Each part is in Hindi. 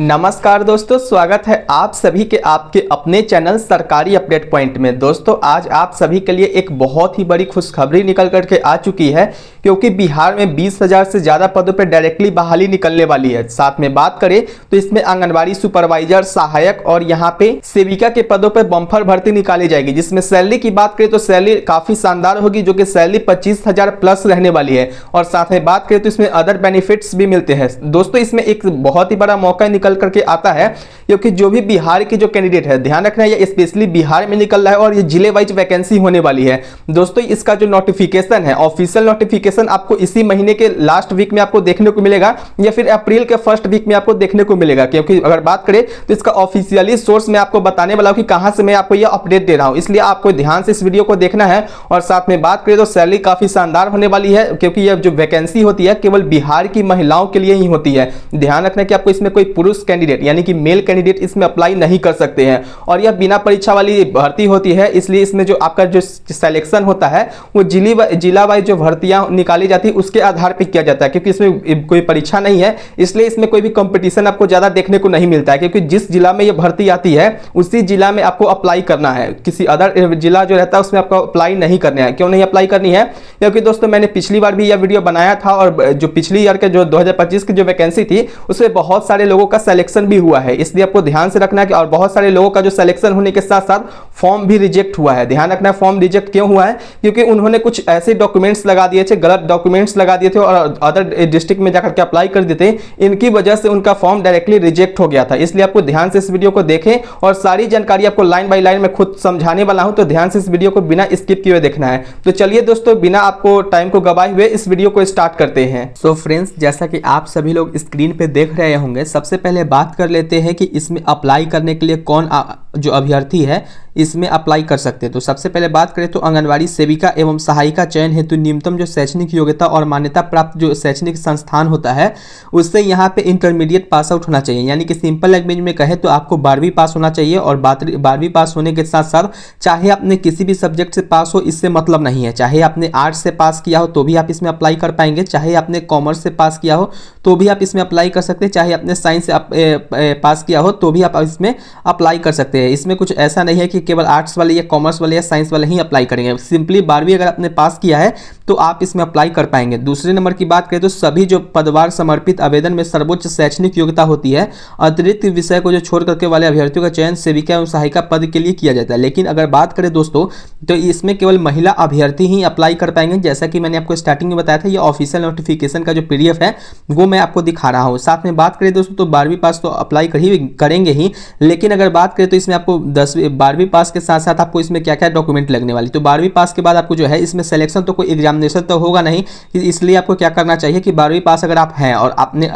नमस्कार दोस्तों, स्वागत है आप सभी के आपके अपने चैनल सरकारी अपडेट पॉइंट में। दोस्तों आज आप सभी के लिए एक बहुत ही बड़ी खुशखबरी निकल करके आ चुकी है, क्योंकि बिहार में 20,000 से ज़्यादा पदों पर डायरेक्टली बहाली निकलने वाली है। साथ में बात करें तो इसमें आंगनबाड़ी सुपरवाइजर, सहायक और यहाँ पे सेविका के पदों पर बम्पर भर्ती निकाली जाएगी, जिसमें सैलरी की बात करें तो सैलरी काफ़ी शानदार होगी, जो कि सैलरी 25,000 प्लस रहने वाली है। और साथ में बात करें तो इसमें अदर बेनिफिट्स भी मिलते हैं। दोस्तों इसमें एक बहुत ही बड़ा मौका निकल करके आता है, क्योंकि जो भी बिहार के जो कैंडिडेट है, ध्यान रखना है ये स्पेशली बिहार में निकल रहा है और ये जिले वाइज वैकेंसी होने वाली है। दोस्तों इसका जो नोटिफिकेशन है, ऑफिशियल नोटिफिकेशन आपको इसी महीने के लास्ट वीक में आपको देखने को मिलेगा या फिर अप्रैल के फर्स्ट वीक में आपको देखने को मिलेगा। क्योंकि अगर बात करें तो इसका ऑफिशियली सोर्स मैं आपको बताने वाला हूं कि कहां से मैं आपको ये अपडेट दे रहा हूं, इसलिए आपको ध्यान से इस वीडियो को देखना है। और साथ में बात करें तो सैलरी काफी शानदार होने वाली है, क्योंकि यह जो वैकेंसी होती है केवल बिहार की महिलाओं के लिए ही होती है। ध्यान रखना कि आपको इसमें कोई पुरुष कैंडिडेट यानी कि मेल कैंडिडेट इसमें अप्लाई नहीं कर सकते हैं, और यह बिना परीक्षा वाली भर्ती होती है। इसलिए इसमें जो आपका जो सिलेक्शन होता है वो जिला वाइज जो भर्तियां निकाली जाती है उसके आधार पर किया जाता है, क्योंकि इसमें कोई परीक्षा नहीं है, इसलिए इसमें कोई भी कंपटीशन आपको ज्यादा देखने को नहीं मिलता है। क्योंकि जिस जिला में ये भर्ती आती है उसी जिला में आपको अप्लाई करना है, किसी अदर जिला जो रहता है उसमें आपको अप्लाई नहीं करना है। क्यों नहीं अप्लाई करनी है? क्योंकि दोस्तों मैंने पिछली बार भी यह वीडियो बनाया था, और जो पिछली ईयर के जो 2025 की जो वैकेंसी थी उसमें बहुत सारे लोगों का सिलेक्शन भी हुआ है, इसलिए आपको ध्यान से रखना है कि और बहुत सारे लोगों का जो सिलेक्शन होने के साथ साथ फॉर्म भी रिजेक्ट हुआ है। ध्यान रखना है फॉर्म रिजेक्ट क्यों हुआ है, क्योंकि उन्होंने कुछ ऐसे डॉक्यूमेंट्स लगा दिए थे, गलत डॉक्यूमेंट्स लगा दिए थे और अदर डिस्ट्रिक्ट में जाकर के अप्लाई कर देते, इनकी वजह से उनका फॉर्म डायरेक्टली रिजेक्ट हो गया था। इसलिए आपको ध्यान से इस वीडियो को देखें और सारी जानकारी आपको लाइन बाय लाइन में खुद समझाने वाला हूं, तो ध्यान से इस वीडियो को बिना स्किप किए देखना है। तो चलिए दोस्तों बिना आपको टाइम को गवाए हुए इस वीडियो को स्टार्ट करते हैं। सो फ्रेंड्स, जैसा कि आप सभी लोग स्क्रीन पे देख रहे होंगे, सबसे पहले बात कर लेते हैं कि इसमें अप्लाई करने के लिए कौन जो अभ्यर्थी है इसमें अप्लाई कर सकते हैं। तो सबसे पहले बात करें तो आंगनवाड़ी सेविका एवं सहायिका चयन हेतु न्यूनतम जो शैक्षणिक योग्यता और मान्यता प्राप्त जो शैक्षणिक संस्थान होता है उससे यहाँ पे इंटरमीडिएट पास आउट होना चाहिए। यानी कि सिंपल लैंग्वेज में कहे तो आपको 12वीं पास होना चाहिए, और 12वीं पास होने के साथ साथ चाहे आपने किसी भी सब्जेक्ट से पास हो इससे मतलब नहीं है। चाहे आपने आर्ट्स से पास किया हो तो भी आप इसमें अप्लाई कर पाएंगे, चाहे आपने कॉमर्स से पास किया हो तो भी आप इसमें अप्लाई कर सकते हैं, चाहे आपने साइंस से पास किया हो तो भी आप इसमें अप्लाई कर सकते हैं। इसमें कुछ ऐसा नहीं है कि केवल आर्ट्स वाले या कॉमर्स वाले या साइंस वाले ही अप्लाई करेंगे। सिंपली 12वीं अगर आपने पास किया है तो आप इसमें अप्लाई कर पाएंगे। दूसरे नंबर की बात करें तो सभी जो पदवार समर्पित आवेदन में सर्वोच्च शैक्षणिक योग्यता होती है, अतिरिक्त विषय को जो छोड़ करके वाले अभ्यर्थियों का चयन सेविका एवं सहायिका पद के लिए किया जाता है। लेकिन अगर बात करें दोस्तों तो इसमें केवल महिला अभ्यर्थी ही अप्लाई कर पाएंगे। जैसा कि मैंने आपको स्टार्टिंग में बताया था, ये ऑफिशियल नोटिफिकेशन का जो PDF है वो मैं आपको दिखा रहा हूँ। साथ में बात करें दोस्तों तो 12वीं पास तो अप्लाई करेंगे ही, लेकिन अगर बात करें तो इसमें आपको 12वीं पास के साथ साथ आपको इसमें क्या क्या डॉक्यूमेंट लगने वाली। तो 12वीं पास के बाद आपको जो है इसमें सिलेक्शन तो कोई एग्जामिनेशन तो होगा नहीं, इसलिए आपको क्या करना चाहिए कि 12वीं पास अगर आप हैं और आपने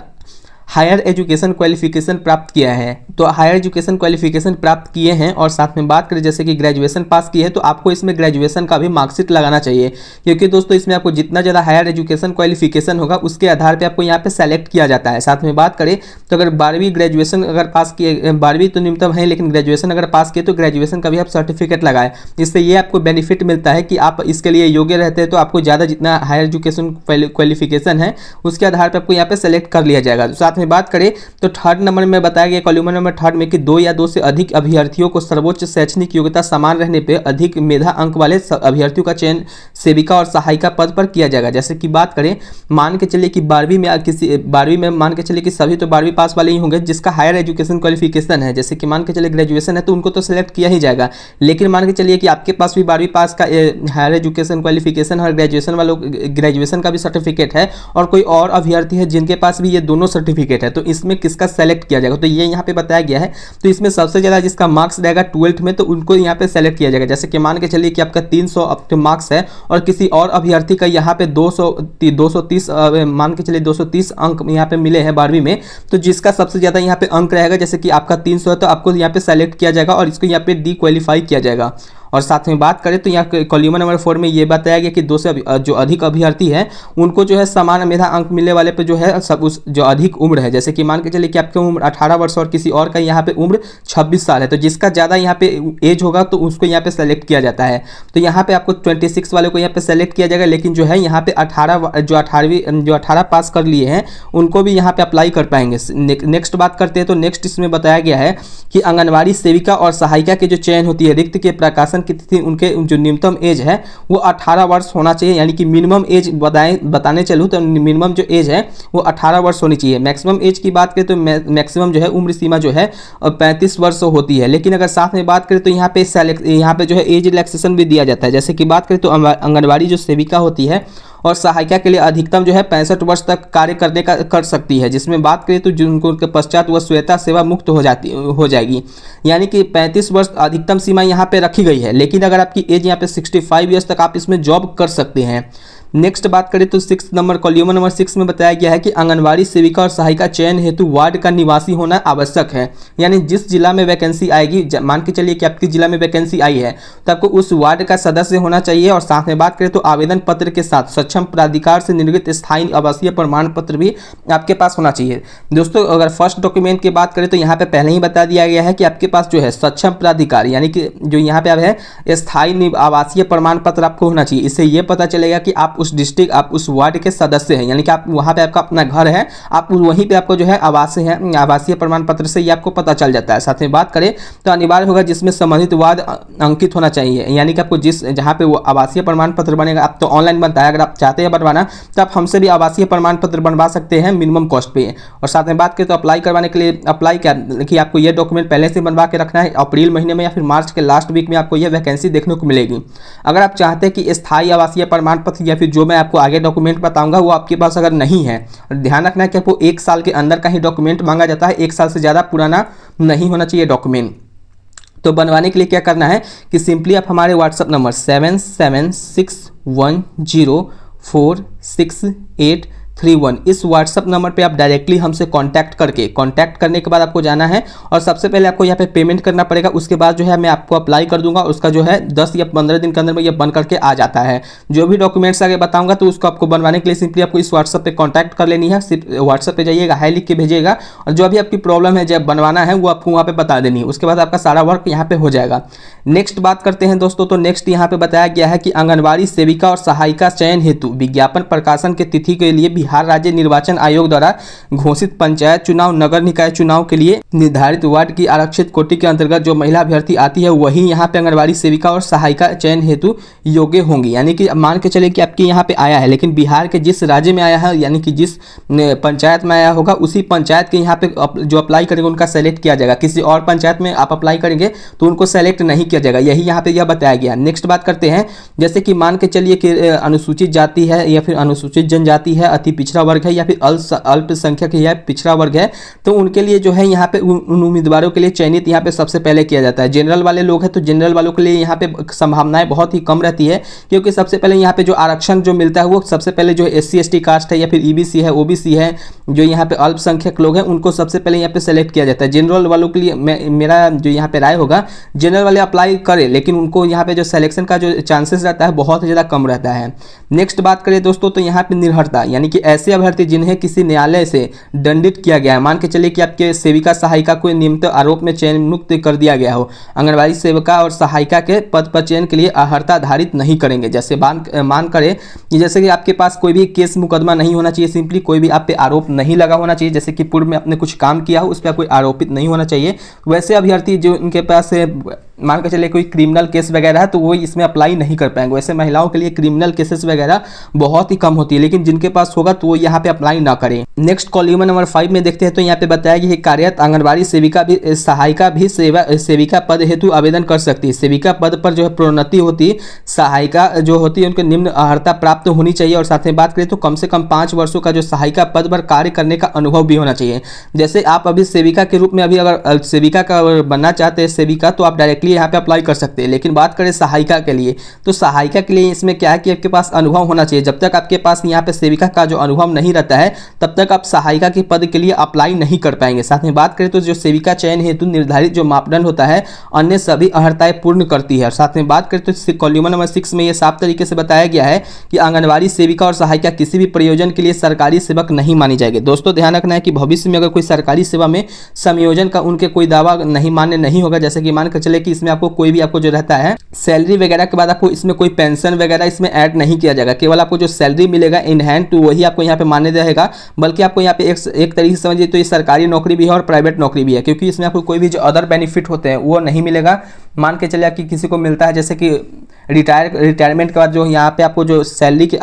हायर एजुकेशन क्वालिफिकेशन प्राप्त किया है तो हायर एजुकेशन क्वालिफिकेशन प्राप्त किए हैं, और साथ में बात करें जैसे कि ग्रेजुएशन पास किए हैं तो आपको इसमें ग्रेजुएशन का भी मार्कशीट लगाना चाहिए। क्योंकि दोस्तों इसमें आपको जितना ज़्यादा हायर एजुकेशन क्वालिफिकेशन होगा उसके आधार पर आपको यहाँ पे सेलेक्ट किया जाता है। साथ में बात करें तो अगर 12वीं ग्रेजुएशन अगर पास किए, 12वीं तो न्यूनतम है लेकिन ग्रेजुएशन अगर पास किए तो ग्रेजुएशन का भी आप सर्टिफिकेट लगाए। इससे ये आपको बेनिफिट मिलता है कि आप इसके लिए योग्य रहते हैं, तो आपको ज़्यादा जितना हायर एजुकेशन क्वालिफिकेशन है उसके आधार पर आपको यहाँ पे सेलेक्ट कर लिया जाएगा। साथ में बात करें तो थर्ड नंबर में बताया गया कॉलम नंबर थर्ड में कि 2 या 2 से अधिक अभ्यर्थियों को सर्वोच्च शैक्षणिक योग्यता समान रहने पे अधिक मेधा अंक वाले अभ्यर्थियों का चयन सेविका और सहायिका पद पर किया जाएगा। जैसे कि बात करें, मान के चलिए कि 12वीं में मान के चलिए कि सभी तो 12वीं पास वाले ही होंगे जिसका हायर एजुकेशन क्वालिफिकेशन है। जैसे कि मान के चलिए ग्रेजुएशन है तो उनको तो सिलेक्ट किया ही जाएगा, लेकिन मान के चलिए कि आपके पास भी 12वीं पास का हायर एजुकेशन क्वालिफिकेशन और ग्रेजुएशन वालों ग्रेजुएशन का भी सर्टिफिकेट है, और कोई और अभ्यर्थी है जिनके पास भी ये दोनों सर्टिफिकेट है, तो इसमें किसका सेलेक्ट किया जाएगा तो ये यहाँ पे बताया गया है। तो इसमें सबसे ज़्यादा जिसका मार्क्स रहेगा 12th में तो उनको यहाँ पे सेलेक्ट किया जाएगा। जैसे कि मान के चलिए कि आपका 300 मार्क्स है और किसी और अभ्यर्थी का यहाँ पे 230 मान के चलिए 230 अंक यहाँ पे मिले हैं 12वीं में, तो जिसका सबसे ज़्यादा यहाँ पे अंक रहेगा, जैसे कि आपका 300 है तो आपको यहाँ पे सेलेक्ट किया जाएगा और इसको यहाँ पे डिक्वालीफाई किया जाएगा। और साथ में बात करें तो यहाँ कॉलम नंबर 4 में ये बताया गया कि 2 से जो अधिक अभ्यर्थी है उनको जो है समान मेधा अंक मिलने वाले पे जो है सब उस जो अधिक उम्र है, जैसे कि मान के चलिए कि आपकी उम्र 18 वर्ष और किसी और का यहाँ पे उम्र 26 साल है, तो जिसका ज़्यादा यहाँ पे एज होगा तो उसको यहाँ पे सेलेक्ट किया जाता है। तो यहाँ पे आपको 26 वाले को यहाँ पे सेलेक्ट किया जाएगा, लेकिन जो है यहाँ पे 18 पास कर लिए हैं उनको भी यहाँ पे अप्लाई कर पाएंगे। नेक्स्ट बात करते हैं तो नेक्स्ट इसमें बताया गया है कि आंगनबाड़ी सेविका और सहायिका की जो चयन होती है, रिक्त के प्रकाशन की तिथि उनके जो न्यूनतम एज है वो 18 वर्ष होना चाहिए, यानी कि मिनिमम एज बताने चलूँ तो मिनिमम जो एज है वो 18 वर्ष होनी चाहिए। मैक्सिमम एज की बात करें तो मैक्सिमम जो है उम्र सीमा जो है 35 वर्ष होती है। लेकिन अगर साथ में बात करें तो यहाँ पे जो है एज रिलैक्सेशन भी दिया जाता है, जैसे कि बात करें तो आंगनबाड़ी जो सेविका होती है और सहायिका के लिए अधिकतम जो है 65 वर्ष तक कार्य कर सकती है, जिसमें बात करें तो जिनको उनके पश्चात वह स्वयंता सेवा मुक्त हो जाएगी, यानी कि 35 वर्ष अधिकतम सीमा यहाँ पे रखी गई है। लेकिन अगर आपकी एज यहाँ पे 65 ईयर्स तक आप इसमें जॉब कर सकते हैं। नेक्स्ट बात करें तो कॉलम नंबर 6 में बताया गया है कि आंगनबाड़ी सेविका और सहायिका चयन हेतु वार्ड का निवासी होना आवश्यक है, यानी जिस जिला में वैकेंसी आएगी, मान के चलिए कि आपकी जिला में वैकेंसी आई है तो आपको उस वार्ड का सदस्य होना चाहिए। और साथ में बात करें तो आवेदन पत्र के साथ सक्षम प्राधिकार से निर्गत स्थायी आवासीय प्रमाण पत्र भी आपके पास होना चाहिए। दोस्तों अगर फर्स्ट डॉक्यूमेंट की बात करें तो यहाँ पे पहले ही बता दिया गया है कि आपके पास जो है सक्षम प्राधिकार यानी कि जो यहाँ पे आप है स्थायी आवासीय प्रमाण पत्र आपको होना चाहिए। इससे ये पता चलेगा कि आप उस डिस्ट्रिक्ट आप उस वार्ड के सदस्य हैं, यानी कि आप वहाँ पे आपका अपना घर है, आप वहीं पे आपको जो है आवासीय प्रमाण पत्र से ये आपको पता चल जाता है। साथ में बात करें तो अनिवार्य होगा जिसमें संबंधित वार्ड अंकित होना चाहिए, यानी कि आपको जहाँ पे वो आवासीय प्रमाण पत्र बनेगा, आप तो ऑनलाइन बनता है, अगर आप चाहते हैं बनवाना तो आप हमसे भी आवासीय प्रमाण पत्र बनवा सकते हैं मिनिमम कॉस्ट पे। और साथ में बात करें तो अप्लाई करवाने के लिए कि आपको ये डॉक्यूमेंट पहले से बनवा के रखना है, अप्रैल महीने में या फिर मार्च के लास्ट वीक में आपको ये वैकेंसी देखने को मिलेगी। अगर आप चाहते हैं कि स्थायी आवासीय प्रमाण पत्र या फिर जो मैं आपको आगे डॉक्यूमेंट बताऊंगा वो आपके पास अगर नहीं है, ध्यान रखना है कि आपको 1 साल के अंदर का ही डॉक्यूमेंट मांगा जाता है, 1 साल से ज़्यादा पुराना नहीं होना चाहिए डॉक्यूमेंट। तो बनवाने के लिए क्या करना है कि सिंपली आप हमारे व्हाट्सएप नंबर 7761046831 इस व्हाट्सएप नंबर पे आप डायरेक्टली हमसे कांटेक्ट करने के बाद आपको जाना है और सबसे पहले आपको यहाँ पे पेमेंट करना पड़ेगा। उसके बाद जो है मैं आपको अप्लाई कर दूंगा, उसका जो है 10 या 15 दिन के अंदर में ये बन करके आ जाता है। जो भी डॉक्यूमेंट्स आगे बताऊंगा तो उसको आपको बनवाने के लिए सिंपली आपको इस व्हाट्सएप पे कॉन्टैक्ट कर लेनी है, सिर्फ व्हाट्सएप पे जाइएगा, हाई लिख के भेजिएगा और जो भी आपकी प्रॉब्लम है जब बनवाना है वो आपको वहाँ पे बता देनी है। उसके बाद आपका सारा वर्क यहाँ पे हो जाएगा। नेक्स्ट बात करते हैं दोस्तों, तो नेक्स्ट यहाँ पे बताया गया है कि आंगनबाड़ी सेविका और सहायिका चयन हेतु विज्ञापन प्रकाशन के तिथि के लिए बिहार राज्य निर्वाचन आयोग द्वारा घोषित पंचायत चुनाव, नगर निकाय चुनाव के लिए निर्धारित वार्ड की आरक्षित कोटि के अंतर्गत जो महिला अभ्यर्थी आती है वही यहाँ पे आंगनबाड़ी सेविका और सहायिका चयन हेतु योग्य होंगी। यानी कि मान के चले कि आपके यहाँ पे आया है, लेकिन बिहार के जिस राज्य में आया है यानी कि जिस पंचायत में आया होगा उसी पंचायत के यहाँ पे जो अप्लाई करेंगे उनका सेलेक्ट किया जाएगा। किसी और पंचायत में आप अप्लाई करेंगे तो उनको सेलेक्ट नहीं किया जाएगा, यही यहाँ पे यह बताया गया। नेक्स्ट बात करते हैं, जैसे कि मान के चलिए कि अनुसूचित जाति है या फिर अनुसूचित जनजाति है, अति पिछड़ा वर्ग है या फिर अल्पसंख्यक या पिछड़ा वर्ग है, तो उनके लिए जो है यहाँ पे उन उम्मीदवारों के लिए चयनित यहाँ पे सबसे पहले किया जाता है। जनरल वाले लोग हैं तो जनरल वालों के लिए यहाँ पे संभावनाएं बहुत ही कम रहती है, क्योंकि सबसे पहले यहाँ पे जो आरक्षण जो मिलता है वो सबसे पहले जो SC ST कास्ट है या फिर EBC है, OBC है, जो यहाँ पे अल्पसंख्यक लोग हैं उनको सबसे पहले यहाँ पे सेलेक्ट किया जाता है। जनरल वालों के लिए मेरा जो यहाँ पे राय होगा, जनरल वाले अप्लाई करें, लेकिन उनको यहाँ पे जो सिलेक्शन का जो चांसेस रहता है बहुत ज़्यादा कम रहता है। नेक्स्ट बात करें दोस्तों, तो यहाँ पे निर्भरता यानी कि ऐसे अभ्यर्थी जिन्हें किसी न्यायालय से दंडित किया गया है, मान के चलिए कि आपके सेविका सहायिका को नियमित आरोप में चयन मुक्त कर दिया गया हो, आंगनबाड़ी सेविका और सहायिका के पद पर चयन के लिए अर्हता धारित नहीं करेंगे। जैसे मान करें कि जैसे कि आपके पास कोई भी केस मुकदमा नहीं होना चाहिए, सिंपली कोई भी आप पे आरोप नहीं लगा होना चाहिए, जैसे कि पूर्व में आपने कुछ काम किया हो उस पर कोई आरोपित नहीं होना चाहिए। वैसे अभ्यर्थी जो उनके पास मान के चलिए कोई क्रिमिनल केस वगैरह है तो वो इसमें अप्लाई नहीं कर पाएंगे। वैसे महिलाओं के लिए क्रिमिनल केसेस वगैरह बहुत ही कम होती है, लेकिन जिनके पास होगा तो वो यहाँ पे अप्लाई ना करें। नेक्स्ट कॉलम नंबर 5 में देखते हैं, तो यहाँ पे बताया गया कि कार्यरत आंगनबाड़ी सेविका भी सहायिका भी सेविका पद हेतु आवेदन कर सकती है। सेविका पद पर जो है प्रोन्नति होती है, सहायिका जो होती है उनके निम्न अर्हता प्राप्त होनी चाहिए। और साथ में बात करें तो कम से कम 5 वर्षों का जो सहायिका पद पर कार्य करने का अनुभव भी होना चाहिए। जैसे आप अभी सेविका के रूप में अभी अगर सेविका का बनना चाहते हैं सेविका, तो आप डायरेक्टली डायरेक्टली यहाँ पे अप्लाई कर सकते हैं। लेकिन बात करें सहायिका के लिए, तो सहायिका के लिए इसमें क्या है कि आपके पास अनुभव होना चाहिए। जब तक आपके पास यहाँ पे सेविका का जो अनुभव नहीं रहता है तब तक आप सहायिका के पद के लिए अप्लाई नहीं कर पाएंगे। साथ में बात करें तो जो सेविका चयन हेतु निर्धारित जो मापदंड होता है अन्य सभी अर्हताएं पूर्ण करती है। और साथ में बात करें तो कॉलम नंबर 6 में ये साफ तरीके से बताया गया है कि आंगनबाड़ी सेविका और सहायिका किसी भी प्रयोजन के लिए सरकारी सेवक नहीं मानी जाएगी। दोस्तों ध्यान रखना है कि भविष्य में अगर कोई सरकारी सेवा में संयोजन का उनके कोई दावा नहीं मान्य नहीं होगा। जैसे कि मान कर चले कि इसमें आपको कोई भी आपको जो रहता है सैलरी वगैरह के बाद आपको इसमें कोई पेंशन वगैरह इसमें ऐड नहीं किया जाएगा। केवल आपको जो सैलरी मिलेगा इन हैंड तो वही आपको यहाँ पे मान्य रहेगा। बल्कि आपको यहाँ पे एक तरीके से समझिए तो ये सरकारी नौकरी भी है और प्राइवेट नौकरी भी है, क्योंकि इसमें आपको कोई भी जो अदर बेनिफिट होते हैं वो नहीं मिलेगा। मान के चलिए कि किसी को मिलता है जैसे कि रिटायरमेंट के बाद जो यहाँ पे आपको जो सैलरी के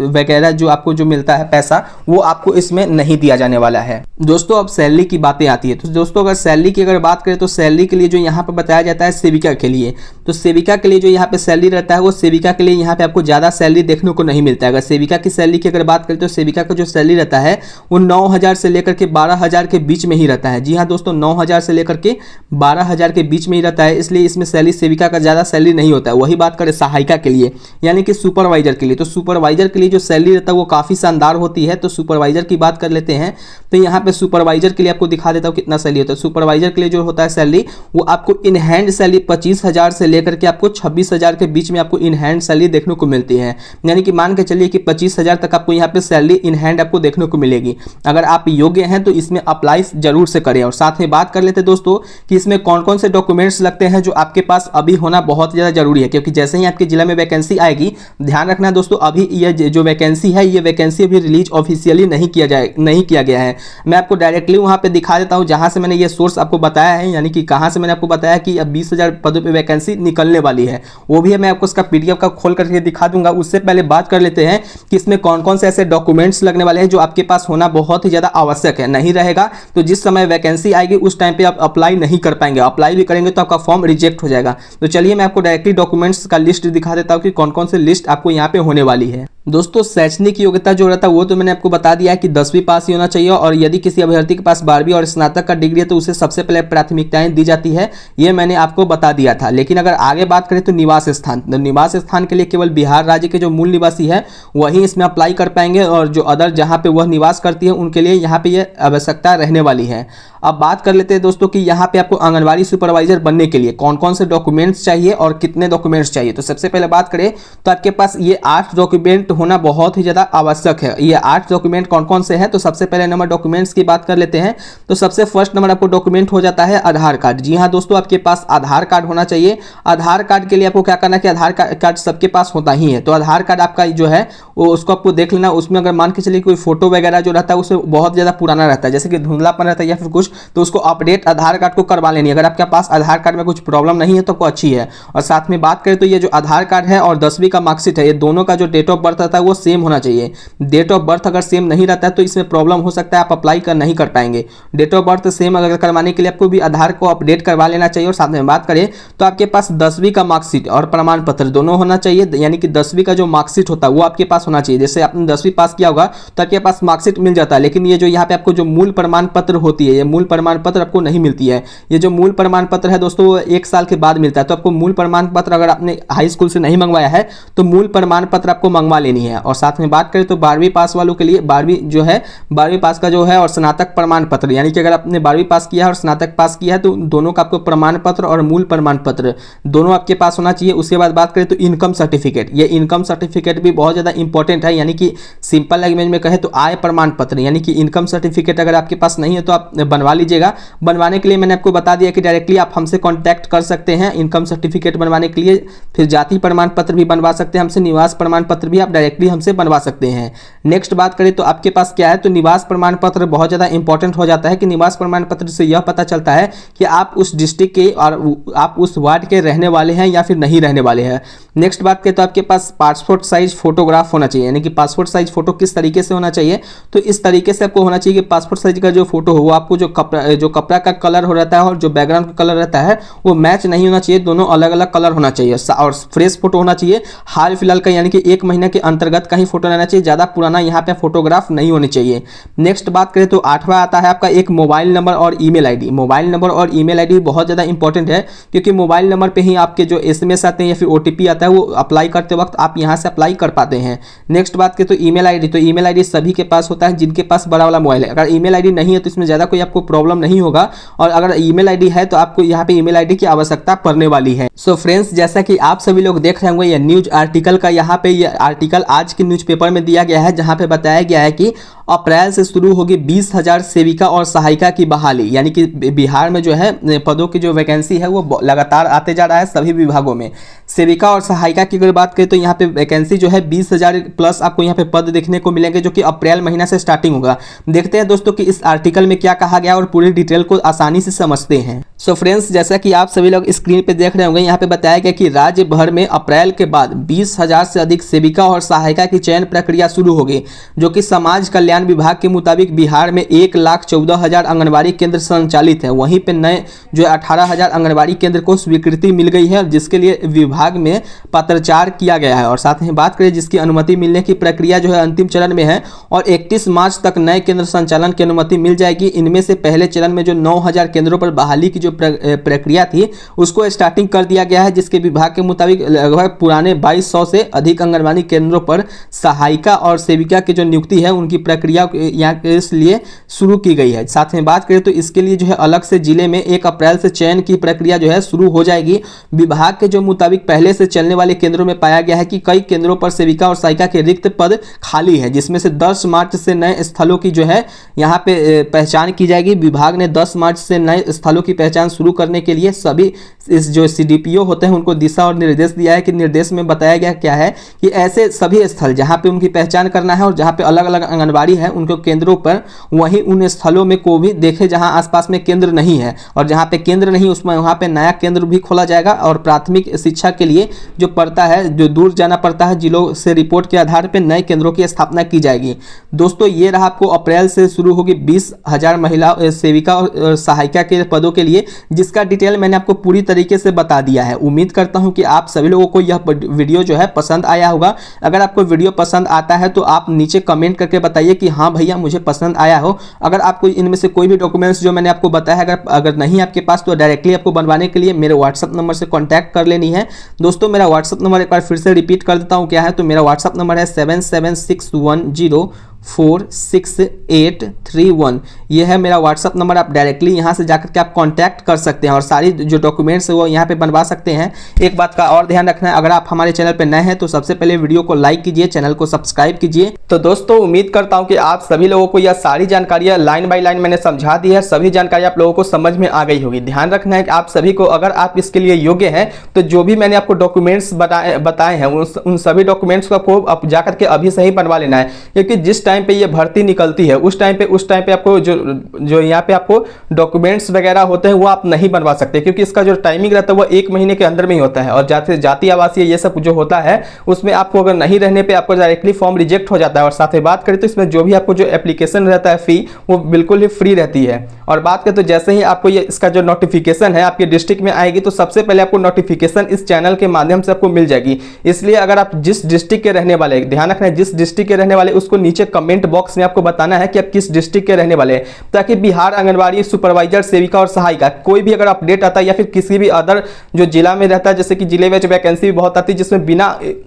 वगैरह जो आपको जो मिलता है पैसा वो आपको इसमें नहीं दिया जाने वाला है। दोस्तों अब सैलरी की बातें आती है, तो दोस्तों अगर सैलरी की अगर बात करें तो सैलरी के लिए जो यहाँ पे बताया जाता है सेविका के लिए, तो सेविका के लिए जो यहाँ पे सैलरी रहता है वो सेविका के लिए यहाँ पे आपको ज़्यादा सैलरी देखने को नहीं मिलता है। अगर सेविका की सैलरी की अगर बात करें तो सेविका का जो सैलरी रहता है वो 9,000 से लेकर के 12,000 के बीच में ही रहता है। जी हाँ दोस्तों, 9,000 से लेकर के 12,000 के बीच में ही रहता है, इसलिए इसमें सैलरी सेविका का ज़्यादा सैलरी नहीं होता है। वही बात करें सहायिका के लिए यानी कि सुपरवाइजर के लिए, तो सुपरवाइजर के लिए जो सैलरी रहता है वो काफ़ी शानदार होती है। तो सुपरवाइजर की बात कर लेते हैं, तो यहाँ पे सुपरवाइजर के लिए आपको दिखा देता हूँ कितना सैलरी होता है। सुपरवाइजर के लिए जो होता है सैलरी वो आपको इन हैंड सैलरी 25,000 से लेकर के आपको 26,000 के बीच में आपको इन हैंड सैलरी देखने को मिलती है। यानी कि मान के चलिए कि 25,000 तक आपको यहाँ पे सैलरी इन हैंड आपको देखने को मिलेगी। अगर आप योग्य हैं तो इसमें अप्लाई जरूर से करें। और साथ में बात कर लेते हैं दोस्तों कि इसमें कौन कौन से डॉक्यूमेंट्स लगते हैं जो आपके पास अभी होना बहुत ज़्यादा जरूरी है, क्योंकि जैसे ही आपके जिला में वैकेंसी आएगी, ध्यान रखना दोस्तों अभी ये जो वैकेंसी है ये वैकेंसी अभी रिलीज ऑफिशियली नहीं किया गया है। मैं आपको डायरेक्टली वहाँ पे दिखा देता हूँ जहाँ से मैंने ये सोर्स आपको बताया है, यानी कि कहाँ से मैंने आपको बताया कि अब 20,000 पदों पे वैकेंसी निकलने वाली है। वो भी मैं आपको उसका PDF का खोल करके दिखा दूंगा। उससे पहले बात कर लेते हैं कि इसमें कौन कौन से ऐसे डॉक्यूमेंट्स लगने वाले हैं जो आपके पास होना बहुत ही ज़्यादा आवश्यक है। नहीं रहेगा तो जिस समय वैकेंसी आएगी उस टाइम पे आप अप्लाई नहीं कर पाएंगे, अप्लाई भी करेंगे तो आपका फॉर्म रिजेक्ट हो जाएगा। तो चलिए मैं आपको डायरेक्टली डॉक्यूमेंट्स का लिस्ट दिखा देता हूँ कि कौन कौन से लिस्ट आपको यहाँ पे होने वाली है। दोस्तों शैक्षणिक योग्यता जो रहता है वो तो मैंने आपको बता दिया है कि 10वीं पास ही होना चाहिए, और यदि किसी अभ्यर्थी के पास 12वीं और स्नातक का डिग्री है तो उसे सबसे पहले प्राथमिकताएं दी जाती है, ये मैंने आपको बता दिया था। लेकिन अगर आगे बात करें तो निवास स्थान, तो निवास स्थान के लिए केवल बिहार राज्य के जो मूल निवासी है वही इसमें अप्लाई कर पाएंगे, और जो अदर जहाँ पे वह निवास करती है उनके लिए यहाँ पे ये आवश्यकता रहने वाली है। अब बात कर लेते हैं दोस्तों कि यहाँ पे आपको आंगनबाड़ी सुपरवाइजर बनने के लिए कौन कौन से डॉक्यूमेंट्स चाहिए और कितने डॉक्यूमेंट्स चाहिए। तो सबसे पहले बात करें तो आपके पास ये 8 डॉक्यूमेंट होना बहुत ही ज़्यादा आवश्यक है। ये 8 डॉक्यूमेंट कौन कौन से हैं, तो सबसे पहले नंबर डॉक्यूमेंट्स की बात कर लेते हैं। तो सबसे फर्स्ट नंबर आपको डॉक्यूमेंट हो जाता है आधार कार्ड। जी हाँ दोस्तों, आपके पास आधार कार्ड होना चाहिए। आधार कार्ड के लिए आपको क्या करना है कि आधार कार्ड सबके पास होता ही है, तो आधार कार्ड आपका जो है वो उसको आपको देख लेना। उसमें अगर मान के चलिए कोई फोटो वगैरह जो रहता है उससे बहुत ज़्यादा पुराना रहता है, जैसे कि धुंधलापन रहता है या फिर कुछ, तो उसको अपडेट आधार कार्ड को करवा लेनी। अगर आपके पास आधार कार्ड में कुछ प्रॉब्लम नहीं है तो अच्छी है। और साथ में बात करें तो ये जो आधार कार्ड है और 10वीं का मार्कशीट है, ये दोनों का जो डेट ऑफ बर्थ रहता है वो सेम होना चाहिए। डेट ऑफ बर्थ अगर सेम नहीं रहता है तो इसमें प्रॉब्लम हो सकता है, आप अप्लाई नहीं कर पाएंगे। डेट ऑफ बर्थ सेम अगर करवाने के लिए आपको भी आधार को अपडेट करवा लेना चाहिए। और साथ में बात करें तो आपके पास 10वीं का मार्कशीट और प्रमाण पत्र दोनों होना चाहिए, यानी कि 10वीं का जो मार्कशीट होता है वो आपके पास होना चाहिए। जैसे आपने 10वीं पास किया होगा तो आपके पास मार्कशीट मिल जाता है, लेकिन ये जो यहाँ पे आपको जो मूल प्रमाण पत्र होती है, ये मूल प्रमाण पत्र आपको नहीं मिलती है। ये जो मूल प्रमाण पत्र है दोस्तों वो 1 साल के बाद मिलता है। तो आपको मूल प्रमाण पत्र अगर आपने हाई स्कूल से नहीं मंगवाया है तो मूल प्रमाण पत्र आपको मंगवा लेनी है। और साथ में बात करें तो 12वीं पास वालों के लिए 12वीं जो है 12वीं पास का जो है और स्नातक प्रमाण पत्र, यानी कि अगर आपने 12वीं पास किया है और स्नातक पास किया है तो दोनों का आपको प्रमाण पत्र और मूल प्रमाण पत्र दोनों आपके पास होना चाहिए। उसके बाद बात करें तो इनकम सर्टिफिकेट, ये इनकम सर्टिफिकेट भी बहुत ज़्यादा इंपॉर्टेंट है, यानी कि सिंपल लैंग्वेज में कहे तो आय प्रमाण पत्र, यानी कि इनकम सर्टिफिकेट अगर आपके पास नहीं है तो आप बनवा लीजिएगा। बनवाने के लिए मैंने आपको बता दिया कि डायरेक्टली आप हमसे कॉन्टैक्ट कर सकते हैं इनकम सर्टिफिकेट बनवाने के लिए। फिर जाति प्रमाण पत्र भी बनवा सकते हैं हमसे, निवास प्रमाण पत्र भी आप डायरेक्टली हमसे बनवा सकते हैं। नेक्स्ट बात करें तो आपके पास क्या है, तो निवास प्रमाण पत्र बहुत ज़्यादा इंपॉर्टेंट हो जाता है कि निवास प्रमाण पत्र से यह पता चलता है कि आप उस डिस्ट्रिक्ट के और आप उस वार्ड के रहने वाले हैं या फिर नहीं रहने वाले हैं। नेक्स्ट बात करें तो आपके पास पासपोर्ट साइज फोटोग्राफ होना चाहिए, यानी कि पासपोर्ट साइज फोटो किस तरीके से होना चाहिए, तो इस तरीके से आपको होना चाहिए कि पासपोर्ट साइज का जो फोटो हो वो आपको जो कपड़ा का कलर हो रहता है और जो बैकग्राउंड का कलर रहता है वो मैच नहीं होना चाहिए, दोनों अलग अलग कलर होना चाहिए। और फ्रेश फोटो होना चाहिए हाल फिलहाल का, यानी कि 1 महीने के अंतर्गत का ही फोटो रहना चाहिए, ज़्यादा पुराना यहाँ पे फोटोग्राफ नहीं होनी चाहिए। नेक्स्ट बात करें तो 8वां आता है आपका एक मोबाइल नंबर और ईमेल आईडी। मोबाइल नंबर और ईमेल आईडी बहुत ज़्यादा इंपॉर्टेंट है, क्योंकि मोबाइल नंबर पे ही आपके जो SMS आते हैं या फिर OTP आता है वो अप्लाई करते वक्त आप यहाँ से अप्लाई कर पाते हैं। नेक्स्ट बात करें तो ईमेल आईडी, तो ईमेल आईडी सभी के पास होता है जिनके पास बड़ा वाला मोबाइल है। अगर ईमेल आईडी नहीं है तो इसमें ज़्यादा कोई आपको प्रॉब्लम नहीं होगा, और अगर ईमेल आईडी है तो आपको यहाँ पे ईमेल आईडी की आवश्यकता पड़ने वाली है। सो फ्रेंड्स, जैसा कि आप सभी लोग देख रहे होंगे, ये न्यूज आर्टिकल का यहाँ पे ये आर्टिकल आज के न्यूज़पेपर में दिया गया है, जहाँ पे बताया गया है कि अप्रैल से शुरू होगी 20,000 सेविका और सहायिका की बहाली। यानी कि बिहार में जो है पदों की जो वैकेंसी है वो लगातार आते जा रहा है सभी विभागों में। सेविका और सहायिका की अगर बात करें तो यहाँ पे वैकेंसी जो है 20,000 प्लस आपको यहाँ पे पद देखने को मिलेंगे, जो कि अप्रैल महीना से स्टार्टिंग होगा। देखते हैं दोस्तों कि इस आर्टिकल में क्या कहा गया और पूरी डिटेल को आसानी से समझते हैं। सो फ्रेंड्स, जैसा कि आप सभी लोग स्क्रीन पे देख रहे होंगे, यहाँ पे बताया गया कि राज्य भर में अप्रैल के बाद 20,000 से अधिक सेविका और सहायिका की चयन प्रक्रिया शुरू होगी, जो कि समाज कल्याण विभाग के मुताबिक बिहार में 1,14,000 आंगनबाड़ी केंद्र संचालित है। वहीं पे नए जो 18,000 आंगनबाड़ी केंद्र को स्वीकृति मिल गई है, जिसके लिए विभाग में पत्राचार किया गया है। और साथ ही बात करें जिसकी अनुमति मिलने की प्रक्रिया जो है अंतिम चरण में है, और 31 मार्च तक नए केंद्र संचालन की अनुमति मिल जाएगी। इनमें से पहले चरण में जो 9,000 केंद्रों पर बहाली की जो प्रक्रिया थी उसको स्टार्टिंग कर दिया गया है, जिसके विभाग के मुताबिक लगभग पुराने 2200 से अधिक आंगनबाड़ी केंद्रों पर सहायिका और सेविका की जो नियुक्ति है उनकी प्रक्रिया यहाँ इसलिए शुरू की गई है। साथ में बात करें तो इसके लिए जो है अलग से जिले में 1 अप्रैल से चयन की प्रक्रिया जो है शुरू हो जाएगी। विभाग के जो मुताबिक पहले से चलने वाले केंद्रों में पाया गया है कि कई केंद्रों पर सेविका और सहायिका के रिक्त पद खाली है, जिसमें से 10 मार्च से नए स्थलों की जो है यहाँ पे पहचान की जाएगी। विभाग ने 10 मार्च से नए स्थलों की पहचान शुरू करने के लिए सभी इस जो CDPO होते हैं उनको दिशा और निर्देश दिया है। कि निर्देश में बताया गया क्या है कि ऐसे सभी स्थल जहां पे उनकी पहचान करना है और जहां पे अलग अलग आंगनबाड़ी है उनको केंद्रों पर वहीं उन स्थलों में को भी देखे जहां आसपास में केंद्र नहीं है, और जहां पे केंद्र नहीं उसमें वहां पे नया केंद्र भी खोला जाएगा। और प्राथमिक शिक्षा के लिए जो पड़ता है, जो दूर जाना पड़ता है, जिलों से रिपोर्ट के आधार पर नए केंद्रों की स्थापना की जाएगी। दोस्तों, ये रहा आपको अप्रैल से शुरू होगी 20,000 महिला सेविका और सहायिका के पदों के लिए, जिसका डिटेल मैंने आपको पूरी तरीके से बता दिया है। उम्मीद करता हूं कि आप सभी लोगों को यह वीडियो जो है पसंद आया होगा। अगर आपको वीडियो पसंद आता है तो आप नीचे कमेंट करके बताइए कि हाँ भैया मुझे पसंद आया हो। अगर आपको इनमें से कोई भी डॉक्यूमेंट्स जो मैंने आपको बताया अगर नहीं आपके पास, तो डायरेक्टली आपको बनवाने के लिए मेरे व्हाट्सअप नंबर से कॉन्टैक्ट कर लेनी है। दोस्तों, मेरा व्हाट्सअप नंबर एक बार फिर से रिपीट कर देता हूँ क्या है। तो मेरा व्हाट्सअप नंबर है 7761046831। यह है मेरा व्हाट्सअप नंबर। आप डायरेक्टली यहाँ से जाकर के आप कांटेक्ट कर सकते हैं और सारी जो डॉक्यूमेंट्स है वो यहाँ पे बनवा सकते हैं। एक बात का और ध्यान रखना है, अगर आप हमारे चैनल पे नए हैं तो सबसे पहले वीडियो को लाइक कीजिए, चैनल को सब्सक्राइब कीजिए। तो दोस्तों, उम्मीद करता हूँ कि आप सभी लोगों को यह सारी जानकारियाँ लाइन बाय लाइन मैंने समझा दी है। सभी जानकारी आप लोगों को समझ में आ गई होगी। ध्यान रखना है कि आप सभी को, अगर आप इसके लिए योग्य हैं तो जो भी मैंने आपको डॉक्यूमेंट्स बताए हैं उन सभी डॉक्यूमेंट्स को आपको अब जाकर के अभी से ही बनवा लेना है, क्योंकि जिस टाइम पे ये भर्ती निकलती है उस टाइम पे आपको जो यहाँ पे आपको डॉक्यूमेंट्स वगैरह होते हैं वो आप नहीं बनवा सकते, क्योंकि इसका जो टाइमिंग रहता है वो 1 महीने के अंदर में ही होता है। और जाति आवासीय ये सब जो होता है उसमें आपको अगर नहीं रहने पे आपको डायरेक्टली फॉर्म रिजेक्ट हो जाता है। और साथ ही बात करें तो इसमें जो भी आपको जो एप्लीकेशन रहता है फी वो बिल्कुल ही फ्री रहती है। और बात करें तो जैसे ही आपको ये इसका जो नोटिफिकेशन है आपके डिस्ट्रिक्ट में आएगी तो सबसे पहले आपको नोटिफिकेशन इस चैनल के माध्यम से आपको मिल जाएगी। इसलिए अगर आप जिस डिस्ट्रिक्ट के रहने वाले, ध्यान रखना है जिस डिस्ट्रिक्ट के रहने वाले उसको नीचे कमेंट बॉक्स में आपको बताना है कि आप किस डिस्ट्रिक्ट के रहने वाले हैं, ताकि बिहार आंगनबाड़ी सुपरवाइजर सेविका और सहायिका कोई भी अगर अपडेट आता है या फिर किसी भी अदर जो जिला में रहता है, जैसे कि जिले में वैकेंसी भी बहुत आती है जिसमें बिना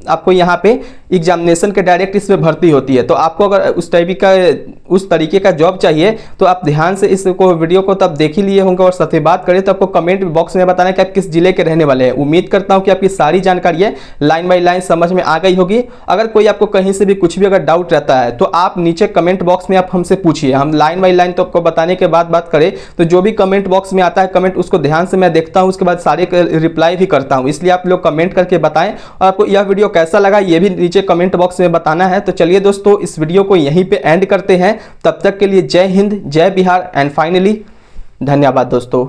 आपको यहाँ पे एग्जामिनेशन के डायरेक्ट इसमें भर्ती होती है। तो आपको अगर उस तरीके का जॉब चाहिए तो आप ध्यान से इसको वीडियो को तब देख ही लिए होंगे। और साथ ही बात करें तो आपको कमेंट बॉक्स में बताना है कि आप किस जिले के रहने वाले हैं। उम्मीद करता हूं कि आपकी सारी जानकारियां लाइन बाय लाइन समझ में आ गई होगी। अगर कोई आपको कहीं से भी कुछ भी अगर डाउट रहता है तो आप नीचे कमेंट बॉक्स में आप हमसे पूछिए। हम लाइन बाय लाइन तो आपको बताने के बाद बात करें तो जो भी कमेंट बॉक्स में आता है कमेंट उसको ध्यान से मैं देखता हूं, उसके बाद सारे रिप्लाई भी करता हूं। इसलिए आप लोग कमेंट करके बताएं और आपको यह वीडियो कैसा लगा ये भी नीचे कमेंट बॉक्स में बताना है। तो चलिए दोस्तों, इस वीडियो को यहीं पे एंड करते हैं। तब तक के लिए जय हिंद, जय बिहार एंड फाइनली धन्यवाद दोस्तों।